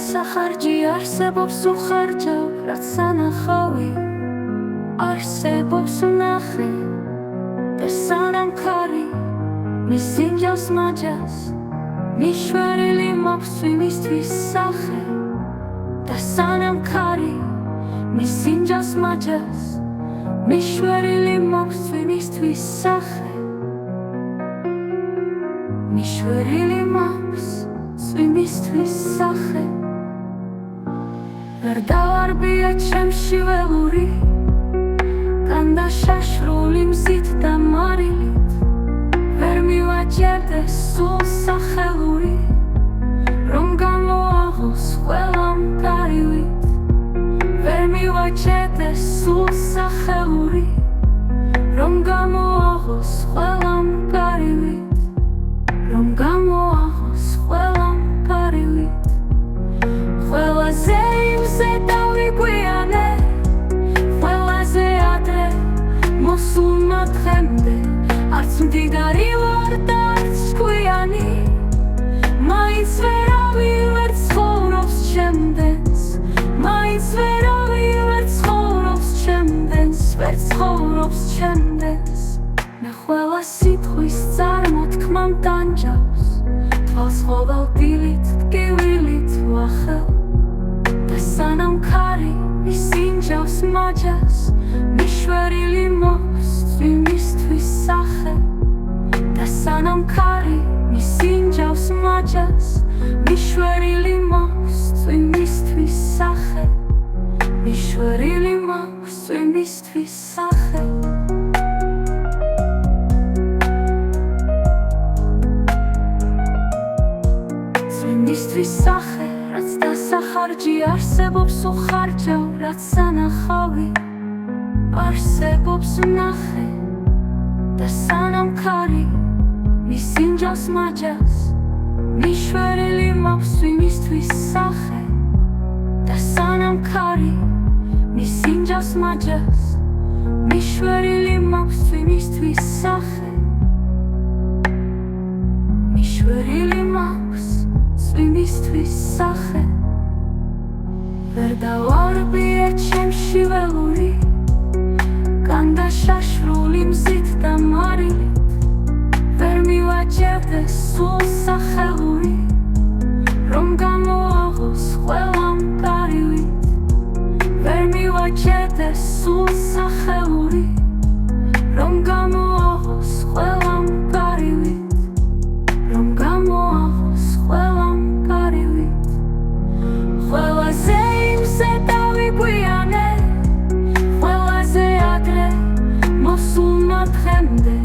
დასახარჯი არსებობს უხარჯავ, რაც სანახავი არსებობს ვნახე და სანამ ქარი მის სინჯავს მაჯას მიშვერილი მაქვს ვიმისთვის სახე და სანამ ქარი მის სინჯავს მაჯას მიშვერილი მაქვს ვიმისთვის სახე მიშვერილი მაქვს ვიმისთვის სახე ვერ დავარბია ჩემში ველური განდაშაშრული მზით და მარილით ვერ მივაჯერდეს სულ სახელური რომ გამოაღოს ყველამ დარივით ვერ მივაჯერდეს სულ სახელური რომ გამოაღოს ყველამ დარივით რომ გამოაღოს ყველამ დარივით ყველაზე იმზე დავიგვიანე ყველაზე ადრე მოსულმა დღემდე არც მდიდარი ვარ და არც გვიანი მაინც ვერავინ ვერ ცხოვრობს ჩემდენს მაინც ვერავინ ვერ ცხოვრობს ჩემდენს ვერ ცხოვრობს ჩემდენს მე ყველა სიტყვის წარმოთქმამ ტანჯავს თვალს ყოველ დილით ტკივილით ვახელ და სანამ ქარი ისინჯავს მაჯას მიშვერილი მაქვს ვიმისთვის სახე და სანამ ქარი ისინჯავს მაჯას მიშვერილი მაქვს ვიმისთვის სახე მიშვერილი მაქვს ვიმისთვის სახე ვიმისთვის სახე რაც დასახარჯი არსებობს უხარჯავ რაც სანახავი არსებობს ვნახე და სანამ ქარი ისინჯავს მაჯას მიშვერილი მაქვს ვიმისთვის სახე და სანამ ქარი ისინჯავს მაჯას მიშვერილი მაქვს ვიმისთვის სახე მიშვერილი მაქვს ვიმისთვის სახე ვერ დავარბია ჩემში ველური განდაშაშრული მზით და მარილით ვერ მივაჯერდეს სულ სახელური რომ გამოაღოს ყველამ დარივით ვერ მივაჯერდეს სულ სახელური რომ გამოაღოს ყველამ დარივით რომ გამოაღოს ყველამ დარივით ყველაზე იმზე დავიგვიანე ყველაზე ადრე მოსულმა დღემდე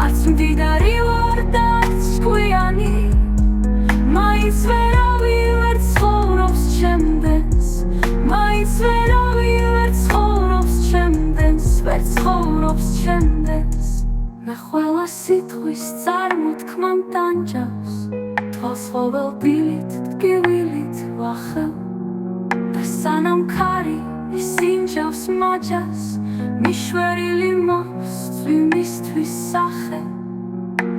არც მდიდარი ვარ და არც გვიანი მაინც ვერავინ ვერ ცხოვრობს ჩემდენს მაინც ვერავინ ვერ ცხოვრობს ჩემდენს ვერ ცხოვრობს ჩემდენს მე ყველა სიტყვის წარმოთქმამ ტანჯავს თვალს ყოველ დილით ტკივილით ვახელ და სანამ ქარი ისინჯავს მაჯას მიშვერილი მაქვს ვიმისთვის სახე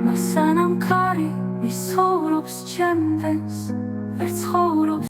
და სანამ ქარი ისხოვრობს ჩემდენს ვერ ცხოვრობს